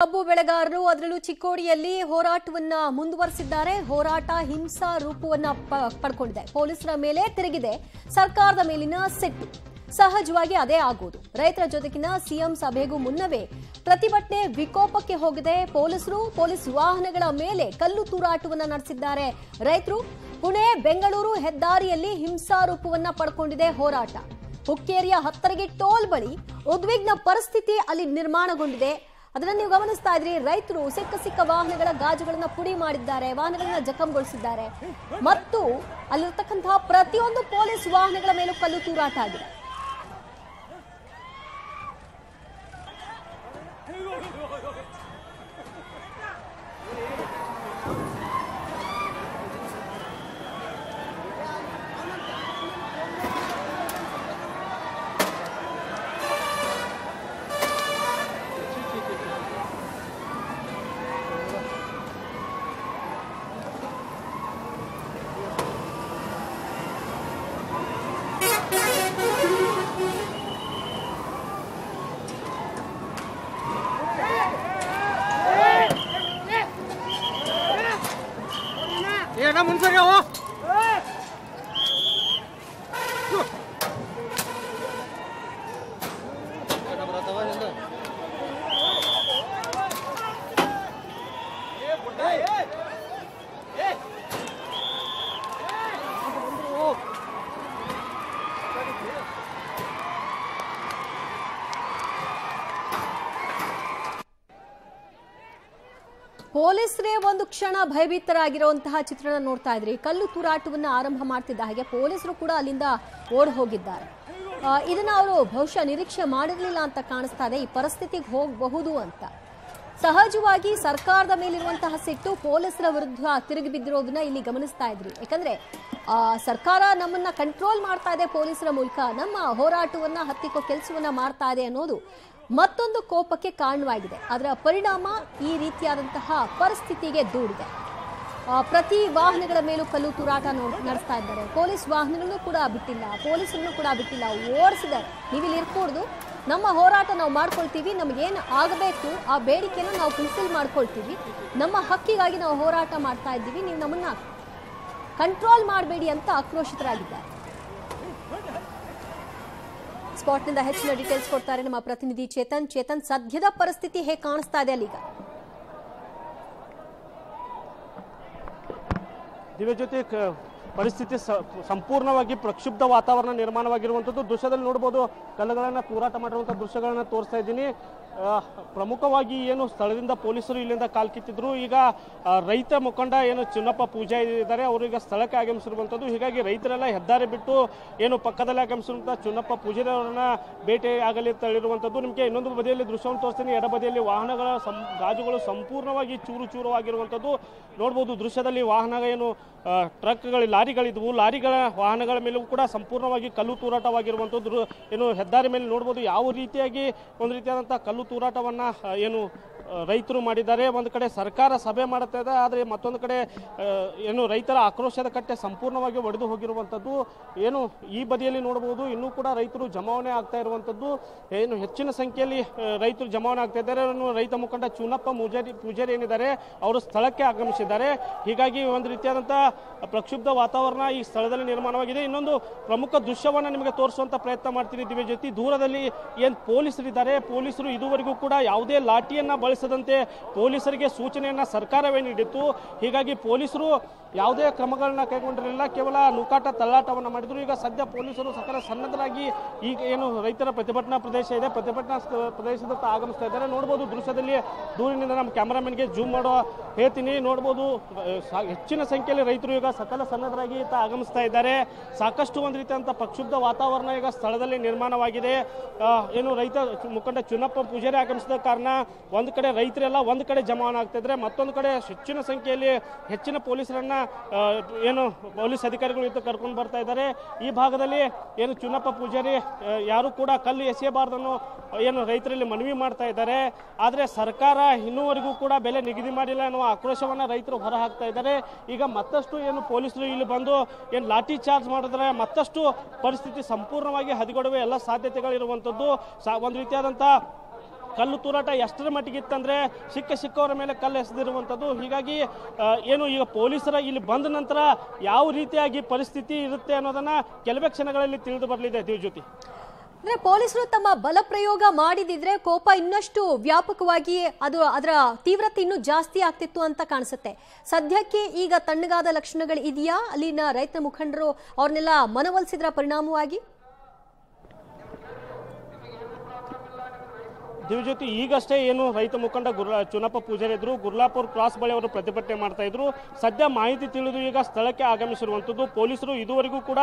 ಕಬ್ಬು ಬೆಳೆಗಾರರು ಅದರಲ್ಲೂ ಚಿಕ್ಕೋಡಿಯಲ್ಲಿ ಹೋರಾಟವನ್ನ ಮುಂದುವರಿಸಿದ್ದಾರೆ. ಹೋರಾಟ ಹಿಂಸಾ ರೂಪವನ್ನ ಪಡ್ಕೊಂಡಿದೆ. ಪೊಲೀಸರ ಮೇಲೆ ತಿರುಗಿದೆ ಸರ್ಕಾರದ ಮೇಲಿನ ಸಿಟ್ಟು. ಸಹಜವಾಗಿ ಅದೇ ಆಗೋದು. ರೈತರ ಜೊತೆಗಿನ ಸಿಎಂ ಸಭೆಗೂ ಮುನ್ನವೇ ಪ್ರತಿಭಟನೆ ವಿಕೋಪಕ್ಕೆ ಹೋಗಿದೆ. ಪೊಲೀಸ್ ವಾಹನಗಳ ಮೇಲೆ ಕಲ್ಲು ತೂರಾಟವನ್ನ ನಡೆಸಿದ್ದಾರೆ ರೈತರು. ಪುಣೆ ಬೆಂಗಳೂರು ಹೆದ್ದಾರಿಯಲ್ಲಿ ಹಿಂಸಾ ರೂಪವನ್ನ ಪಡ್ಕೊಂಡಿದೆ ಹೋರಾಟ. ಹುಕ್ಕೇರಿಯ ಹತ್ತರಗಿ ಟೋಲ್ ಬಳಿ ಉದ್ವಿಗ್ನ ಪರಿಸ್ಥಿತಿ ಅಲ್ಲಿ ನಿರ್ಮಾಣಗೊಂಡಿದೆ. ಅದನ್ನ ನೀವು ಗಮನಿಸ್ತಾ ಇದ್ರಿ. ರೈತರು ಸಿಕ್ಕ ವಾಹನಗಳ ಗಾಜುಗಳನ್ನ ಪುಡಿ ಮಾಡಿದ್ದಾರೆ, ವಾಹನಗಳನ್ನ ಜಖಂಗೊಳಿಸಿದ್ದಾರೆ ಮತ್ತು ಅಲ್ಲಿರ್ತಕ್ಕಂತಹ ಪ್ರತಿಯೊಂದು ಪೊಲೀಸ್ ವಾಹನಗಳ ಮೇಲೂ ಕಲ್ಲು ತೂರಾಟ ಆಗಿದೆ. ये ना मुंसर क्या हो? ಪೊಲೀಸರೇ ಒಂದು ಕ್ಷಣ ಭಯಭೀತರಾಗಿರುವಂತಹ ಚಿತ್ರಣ ನೋಡ್ತಾ ಇದ್ರಿ. ಕಲ್ಲು ತೂರಾಟವನ್ನ ಆರಂಭ ಮಾಡ್ತಿದ್ದ ಹಾಗೆ ಪೊಲೀಸರು ಕೂಡ ಅಲ್ಲಿಂದ ಓಡ್ ಹೋಗಿದ್ದಾರೆ. ಇದನ್ನ ಅವರು ಬಹುಶಃ ನಿರೀಕ್ಷೆ ಮಾಡಿರಲಿಲ್ಲ ಅಂತ ಕಾಣಿಸ್ತಾ ಇದೆ. ಈ ಪರಿಸ್ಥಿತಿಗೆ ಹೋಗಬಹುದು ಅಂತ. ಸಹಜವಾಗಿ ಸರ್ಕಾರದ ಮೇಲಿರುವಂತಹ ಸಿಟ್ಟು ಪೊಲೀಸರ ವಿರುದ್ಧ ತಿರುಗಿ ಬಿದ್ದಿರೋದನ್ನ ಇಲ್ಲಿ ಗಮನಿಸ್ತಾ ಇದ್ರಿ. ಯಾಕಂದ್ರೆ ಸರ್ಕಾರ ನಮ್ಮನ್ನ ಕಂಟ್ರೋಲ್ ಮಾಡ್ತಾ ಇದೆ, ಪೊಲೀಸರ ಮೂಲಕ ನಮ್ಮ ಹೋರಾಟವನ್ನ ಹತ್ತಿಕ್ಕೋ ಕೆಲಸವನ್ನ ಮಾಡ್ತಾ ಇದೆ ಅನ್ನೋದು ಮತ್ತೊಂದು ಕೋಪಕ್ಕೆ ಕಾರಣವಾಗಿದೆ. ಅದರ ಪರಿಣಾಮ ಈ ರೀತಿಯಾದಂತಹ ಪರಿಸ್ಥಿತಿಗೆ ದೂಡಿದೆ. ಪ್ರತಿ ವಾಹನಗಳ ಮೇಲೂ ಕಲ್ಲು ತೂರಾಟ ನಡೆಸ್ತಾ ಇದ್ದಾರೆ. ಪೊಲೀಸ್ ವಾಹನಗಳನ್ನು ಕೂಡ ಬಿಟ್ಟಿಲ್ಲ, ಪೊಲೀಸರನ್ನು ಕೂಡ ಬಿಟ್ಟಿಲ್ಲ, ಓಡಿಸಿದ್ದಾರೆ. ನೀವಿಲ್ಲಿ ಇರ್ಕೂಡ್ದು, ನಮ್ಮ ಹೋರಾಟ ನಾವು ಮಾಡ್ಕೊಳ್ತೀವಿ, ನಮಗೇನು ಆಗಬೇಕು ಆ ಬೇಡಿಕೆಯನ್ನು ನಾವು ಫುಲ್ಫಿಲ್ ಮಾಡ್ಕೊಳ್ತೀವಿ, ನಮ್ಮ ಹಕ್ಕಿಗಾಗಿ ನಾವು ಹೋರಾಟ ಮಾಡ್ತಾ ಇದ್ದೀವಿ, ನೀವು ನಮ್ಮನ್ನ ಕಂಟ್ರೋಲ್ ಮಾಡಬೇಡಿ ಅಂತ ಆಕ್ರೋಶಿತರಾಗಿದ್ದಾರೆ. ಸ್ಪಾಟ್ನಿಂದ ಹೆಚ್ಚಿನ ಡೀಟೇಲ್ಸ್ ಕೊಡ್ತಾರೆ ನಮ್ಮ ಪ್ರತಿನಿಧಿ ಚೇತನ್. ಸದ್ಯದ ಪರಿಸ್ಥಿತಿ ಹೇಗೆ ಕಾಣಿಸ್ತಾ ಇದೆ ಅಲ್ಲಿಗ? ದಿವ್ಯ ಜೊತೆ ಪರಿಸ್ಥಿತಿ ಸಂಪೂರ್ಣವಾಗಿ ಪ್ರಕ್ಷುಬ್ಧ ವಾತಾವರಣ ನಿರ್ಮಾಣವಾಗಿರುವಂಥದ್ದು ದೃಶ್ಯದಲ್ಲಿ ನೋಡ್ಬೋದು. ಕಲ್ಲುಗಳನ್ನು ತೂರಾಟ ಮಾಡಿರುವಂಥ ದೃಶ್ಯಗಳನ್ನ ತೋರಿಸ್ತಾ ಇದ್ದೀನಿ. ಪ್ರಮುಖವಾಗಿ ಏನು ಸ್ಥಳದಿಂದ ಪೊಲೀಸರು ಇಲ್ಲಿಂದ ಕಾಲ್ಕಿತ್ತಿದ್ರು. ಈಗ ರೈತ ಮುಖಂಡ ಏನು ಚಿನ್ನಪ್ಪ ಪೂಜಾ ಇದ್ದಾರೆ, ಅವರು ಈಗ ಸ್ಥಳಕ್ಕೆ ಆಗಮಿಸಿರುವಂಥದ್ದು. ಹೀಗಾಗಿ ರೈತರೆಲ್ಲ ಹೆದ್ದಾರಿ ಬಿಟ್ಟು ಏನು ಪಕ್ಕದಲ್ಲಿ ಆಗಮಿಸಿರುವಂಥ ಚಿನ್ನಪ್ಪ ಪೂಜಾರಿ ಅವರನ್ನ ಭೇಟಿ ಆಗಲಿ ತಳಿರುವಂಥದ್ದು. ನಿಮಗೆ ಇನ್ನೊಂದು ಬದಿಯಲ್ಲಿ ದೃಶ್ಯವನ್ನು ತೋರಿಸ್ತೀನಿ. ಎಡಬದಿಯಲ್ಲಿ ವಾಹನಗಳ ಗಾಜುಗಳು ಸಂಪೂರ್ಣವಾಗಿ ಚೂರು ಆಗಿರುವಂಥದ್ದು ನೋಡ್ಬೋದು. ದೃಶ್ಯದಲ್ಲಿ ವಾಹನ ಏನು ಲಾರಿಗಳಿದ್ವು, ಲಾರಿಗಳ ವಾಹನಗಳ ಮೇಲೂ ಕೂಡ ಸಂಪೂರ್ಣವಾಗಿ ಕಲ್ಲು ತೂರಾಟವಾಗಿರುವಂಥದ್ದು ಏನು ಹೆದ್ದಾರಿ ಮೇಲೆ ನೋಡ್ಬೋದು. ಯಾವ ರೀತಿಯಾಗಿ ಒಂದು ರೀತಿಯಾದಂಥ ಕಲ್ಲು ತೂರಾಟವನ್ನ ಏನು ರೈತರು ಮಾಡಿದ್ದಾರೆ. ಒಂದು ಕಡೆ ಸರ್ಕಾರ ಸಭೆ ಮಾಡುತ್ತಾ ಇದೆ, ಆದರೆ ಮತ್ತೊಂದು ಕಡೆ ಏನು ರೈತರ ಆಕ್ರೋಶದ ಕಟ್ಟೆ ಸಂಪೂರ್ಣವಾಗಿ ಒಡೆದು ಹೋಗಿರುವಂಥದ್ದು ಏನು ಈ ಬದಿಯಲ್ಲಿ ನೋಡಬಹುದು. ಇನ್ನೂ ಕೂಡ ರೈತರು ಜಮಾವಣೆ ಆಗ್ತಾ ಇರುವಂಥದ್ದು. ಏನು ಹೆಚ್ಚಿನ ಸಂಖ್ಯೆಯಲ್ಲಿ ರೈತರು ಜಮಾವಣೆ ಆಗ್ತಾ ಇದ್ದಾರೆ. ರೈತ ಮುಖಂಡ ಚುನ್ನಪ್ಪ ಪೂಜಾರಿ ಏನಿದ್ದಾರೆ ಅವರು ಸ್ಥಳಕ್ಕೆ ಆಗಮಿಸಿದ್ದಾರೆ. ಹೀಗಾಗಿ ಒಂದು ರೀತಿಯಾದಂಥ ಪ್ರಕ್ಷುಬ್ಧ ವಾತಾವರಣ ಈ ಸ್ಥಳದಲ್ಲಿ ನಿರ್ಮಾಣವಾಗಿದೆ. ಇನ್ನೊಂದು ಪ್ರಮುಖ ದೃಶ್ಯವನ್ನು ನಿಮಗೆ ತೋರಿಸುವಂತ ಪ್ರಯತ್ನ ಮಾಡ್ತೀನಿ ದಿವ್ಯ ಜ್ಯೋತಿ. ದೂರದಲ್ಲಿ ಏನು ಪೊಲೀಸರಿದ್ದಾರೆ, ಪೊಲೀಸರು ಇದುವರೆಗೂ ಕೂಡ ಯಾವುದೇ ಲಾಠಿಯನ್ನ ಬಳಸದಂತೆ ಪೊಲೀಸರಿಗೆ ಸೂಚನೆಯನ್ನ ಸರ್ಕಾರವೇ ನೀಡಿತ್ತು. ಹೀಗಾಗಿ ಪೊಲೀಸರು ಯಾವುದೇ ಕ್ರಮಗಳನ್ನ ಕೈಗೊಂಡಿರಲಿಲ್ಲ, ಕೇವಲ ನೂಕಾಟ ತಳ್ಳಾಟವನ್ನು ಮಾಡಿದ್ರು. ಈಗ ಸದ್ಯ ಪೊಲೀಸರು ಸಕಲ ಸನ್ನದ್ಧರಾಗಿ ಈಗ ಏನು ರೈತರ ಪ್ರತಿಭಟನಾ ಪ್ರದೇಶ ಇದೆ, ಪ್ರತಿಭಟನಾ ಪ್ರದೇಶದತ್ತ ಆಗಮಿಸ್ತಾ ಇದ್ದಾರೆ. ನೋಡ್ಬೋದು ದೃಶ್ಯದಲ್ಲಿ ದೂರಿನಿಂದ ನಮ್ಮ ಕ್ಯಾಮರಾಮನ್ಗೆ ಜೂಮ್ ಮಾಡೋ ಹೇಳ್ತೀನಿ. ನೋಡ್ಬೋದು ಹೆಚ್ಚಿನ ಸಂಖ್ಯೆಯಲ್ಲಿ ರೈತರು ಈಗ ಸಕಲ ಸನ್ನದ್ಧರಾಗಿ ಆಗಮಿಸ್ತಾ ಇದ್ದಾರೆ. ಸಾಕಷ್ಟು ಒಂದು ರೀತಿಯಂತ ಪ್ರಕ್ಷುಬ್ಧ ವಾತಾವರಣ ಈಗ ಸ್ಥಳದಲ್ಲಿ ನಿರ್ಮಾಣವಾಗಿದೆ. ಏನು ರೈತ ಮುಖಂಡ ಚುನ್ನಪ್ಪ ಪೂಜಾರಿ ಆಗಮಿಸಿದ ಕಾರಣ ಒಂದು ಕಡೆ ರೈತರೆಲ್ಲ ಒಂದು ಕಡೆ ಜಮಾವಣೆ ಆಗ್ತಾ ಇದ್ದಾರೆ, ಮತ್ತೊಂದು ಕಡೆ ಹೆಚ್ಚಿನ ಸಂಖ್ಯೆಯಲ್ಲಿ ಹೆಚ್ಚಿನ ಪೊಲೀಸರನ್ನ ಏನು ಪೊಲೀಸ್ ಅಧಿಕಾರಿಗಳು ಕರ್ಕೊಂಡು ಬರ್ತಾ ಇದ್ದಾರೆ. ಈ ಭಾಗದಲ್ಲಿ ಏನು ಚುನ್ನಪ್ಪ ಪೂಜಾರಿ ಯಾರು ಕೂಡ ಕಲ್ಲು ಎಸೆಯಬಾರ್ದನ್ನು ಏನು ರೈತರಲ್ಲಿ ಮನವಿ ಮಾಡ್ತಾ ಇದ್ದಾರೆ. ಆದರೆ ಸರ್ಕಾರ ಇನ್ನೂವರೆಗೂ ಕೂಡ ಬೆಲೆ ನಿಗದಿ ಮಾಡಿಲ್ಲ ಅನ್ನುವ ಆಕ್ರೋಶವನ್ನ ರೈತರು ಹೊರ ಹಾಕ್ತಾ ಇದ್ದಾರೆ. ಈಗ ಮತ್ತಷ್ಟು ಏನು ಪೊಲೀಸರು ಇಲ್ಲಿ ಬಂದು ಏನು ಲಾಠಿ ಚಾರ್ಜ್ ಮಾಡಿದ್ರೆ ಮತ್ತಷ್ಟು ಪರಿಸ್ಥಿತಿ ಸಂಪೂರ್ಣವಾಗಿ ಹದಗೆಡುವ ಎಲ್ಲ ಸಾಧ್ಯತೆಗಳಿರುವಂಥದ್ದು. ಒಂದು ರೀತಿಯಾದಂಥ ಕಲ್ಲು ತೂರಾಟ ಎಷ್ಟರ ಮಟ್ಟಿಗೆ ಇತ್ತಂದ್ರೆ ಸಿಕ್ಕವರ ಮೇಲೆ ಕಲ್ಲು ಎಸೆದಿರುವಂಥದ್ದು. ಹೀಗಾಗಿ ಏನು ಈಗ ಪೊಲೀಸರ ಇಲ್ಲಿ ಬಂದ ನಂತರ ಯಾವ ರೀತಿಯಾಗಿ ಪರಿಸ್ಥಿತಿ ಇರುತ್ತೆ ಅನ್ನೋದನ್ನ ಕೆಲವೇ ಕ್ಷಣಗಳಲ್ಲಿ ತಿಳಿದು ಬರಲಿದೆ. ದಿವ್ಜ್ಯೋತಿ, ಅಂದ್ರೆ ಪೊಲೀಸರು ತಮ್ಮ ಬಲ ಪ್ರಯೋಗ ಮಾಡಿದಿದ್ರೆ ಕೋಪ ಇನ್ನಷ್ಟು ವ್ಯಾಪಕವಾಗಿ ಅದರ ತೀವ್ರತೆ ಇನ್ನೂ ಜಾಸ್ತಿ ಆಗ್ತಿತ್ತು ಅಂತ ಕಾಣಿಸುತ್ತೆ. ಸದ್ಯಕ್ಕೆ ಈಗ ತಣ್ಣಗಾದ ಲಕ್ಷಣಗಳು ಇದೆಯಾ? ಅಲ್ಲಿನ ರೈತ ಮುಖಂಡರು ಅವ್ರನ್ನೆಲ್ಲ ಮನವೊಲಿಸಿದ್ರ ಪರಿಣಾಮವಾಗಿ? ದಿವ್ಜ್ಯೋತಿ, ಈಗಷ್ಟೇ ಏನು ರೈತ ಮುಖಂಡ ಚುನಪ್ಪ ಪೂಜಾರಿ ಇದ್ರು, ಗುರ್ಲಾಪುರ್ ಕ್ರಾಸ್ ಬಳಿ ಅವರು ಪ್ರತಿಭಟನೆ ಮಾಡ್ತಾ ಇದ್ರು. ಸದ್ಯ ಮಾಹಿತಿ ತಿಳಿದು ಈಗ ಸ್ಥಳಕ್ಕೆ ಆಗಮಿಸಿರುವಂಥದ್ದು. ಪೊಲೀಸರು ಇದುವರೆಗೂ ಕೂಡ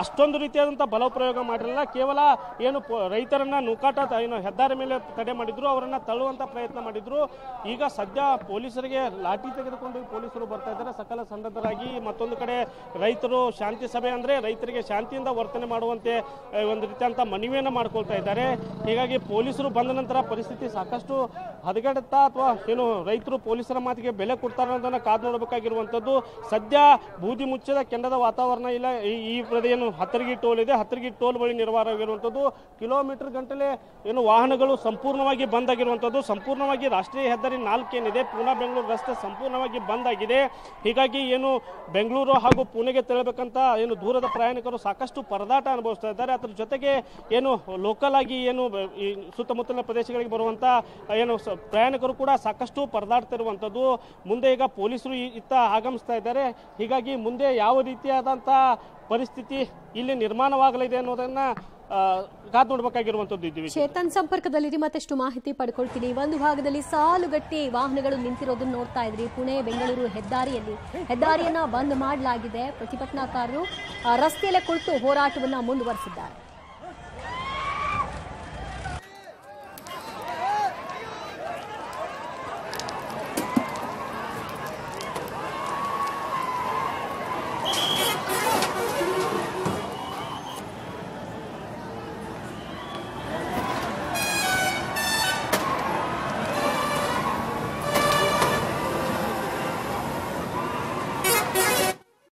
ಅಷ್ಟೊಂದು ರೀತಿಯಾದಂಥ ಬಲ ಪ್ರಯೋಗ ಮಾಡಿರಲಿಲ್ಲ. ಕೇವಲ ಏನು ರೈತರನ್ನ ನೂಕಾಟ ಏನು ಹೆದ್ದಾರಿ ಮೇಲೆ ತಡೆ ಮಾಡಿದ್ರು, ಅವರನ್ನ ತಳ್ಳುವಂತ ಪ್ರಯತ್ನ ಮಾಡಿದ್ರು. ಈಗ ಸದ್ಯ ಪೊಲೀಸರಿಗೆ ಲಾಠಿ ತೆಗೆದುಕೊಂಡು ಪೊಲೀಸರು ಬರ್ತಾ ಇದ್ದಾರೆ ಸಕಲ ಸನ್ನದ್ಧರಾಗಿ. ಮತ್ತೊಂದು ಕಡೆ ರೈತರು ಶಾಂತಿ ಸಭೆ ಅಂದ್ರೆ ರೈತರಿಗೆ ಶಾಂತಿಯಿಂದ ವರ್ತನೆ ಮಾಡುವಂತೆ ಒಂದು ರೀತಿಯಂತ ಮನವಿಯನ್ನು ಮಾಡ್ಕೊಳ್ತಾ ಇದ್ದಾರೆ. ಹೀಗಾಗಿ ಪೊಲೀಸರು ಬಂದ ನಂತರ ಪರಿಸ್ಥಿತಿ ಸಾಕಷ್ಟು ಹದಗೆಡುತ್ತಾ ಅಥವಾ ಏನು ರೈತರು ಪೊಲೀಸರ ಮಾತಿಗೆ ಬೆಲೆ ಕೊಡ್ತಾರೆ ಅನ್ನೋದನ್ನ ಕಾದು ನೋಡಬೇಕಾಗಿರುವಂತದ್ದು. ಸದ್ಯ ಬೂದಿ ಮುಚ್ಚದ ಕೆಂಡದ ವಾತಾವರಣ ಇಲ್ಲ. ಈ ಏನು ಹತ್ತರ್ಗಿ ಟೋಲ್ ಇದೆ, ಹತ್ತರ್ಗಿ ಟೋಲ್ ಬಳಿ ನಿರ್ವಾಹವಾಗಿರುವಂತದ್ದು. ಕಿಲೋಮೀಟರ್ ಗಂಟಲೆ ಏನು ವಾಹನಗಳು ಸಂಪೂರ್ಣವಾಗಿ ಬಂದ್ ಆಗಿರುವಂತದ್ದು. ಸಂಪೂರ್ಣವಾಗಿ ರಾಷ್ಟ್ರೀಯ ಹೆದ್ದಾರಿ 4 ಏನಿದೆ ಪೂನಾ ಬೆಂಗಳೂರು ರಸ್ತೆ ಸಂಪೂರ್ಣವಾಗಿ ಬಂದ್ ಆಗಿದೆ. ಹೀಗಾಗಿ ಏನು ಬೆಂಗಳೂರು ಹಾಗೂ ಪುಣೆಗೆ ತೆರಳಬೇಕಂತ ಏನು ದೂರದ ಪ್ರಯಾಣಿಕರು ಸಾಕಷ್ಟು ಪರದಾಟ ಅನುಭವಿಸ್ತಾ ಇದ್ದಾರೆ. ಅದರ ಜೊತೆಗೆ ಏನು ಲೋಕಲ್ ಆಗಿ ಏನು ಈ ಸುತ್ತಮುತ್ತಲಿನ ಪ್ರದೇಶಗಳಿಗೆ ಬರುವಂತ ಏನು ಪ್ರಯಾಣಿಕರು ಕೂಡ ಸಾಕಷ್ಟು ಪರದಾಡ್ತಿರುವಂಥದ್ದು. ಮುಂದೆ ಈಗ ಪೊಲೀಸರು ಇತ್ತ ಆಗಮಿಸ್ತಾ ಇದ್ದಾರೆ. ಹೀಗಾಗಿ ಮುಂದೆ ಯಾವ ರೀತಿಯಾದಂಥ ಪರಿಸ್ಥಿತಿ ಇಲ್ಲಿ ನಿರ್ಮಾಣವಾಗಲಿದೆ ಅನ್ನೋದನ್ನ ಕಾದು ನೋಡಬೇಕಾಗಿರುವಂಥದ್ದು ಇದ್ದೀವಿ. ಚೇತನ್ ಸಂಪರ್ಕದಲ್ಲಿ ಮತ್ತಷ್ಟು ಮಾಹಿತಿ ಪಡ್ಕೊಳ್ತೀನಿ. ಒಂದು ಭಾಗದಲ್ಲಿ ಸಾಲುಗಟ್ಟಿ ವಾಹನಗಳು ನಿಂತಿರೋದನ್ನ ನೋಡ್ತಾ ಇದ್ರಿ. ಪುಣೆ ಬೆಂಗಳೂರು ಹೆದ್ದಾರಿಯನ್ನ ಬಂದ್ ಮಾಡಲಾಗಿದೆ. ಪ್ರತಿಭಟನಾಕಾರರು ರಸ್ತೆಯಲ್ಲೇ ಕುಳಿತು ಹೋರಾಟವನ್ನ ಮುಂದುವರೆಸಿದ್ದಾರೆ.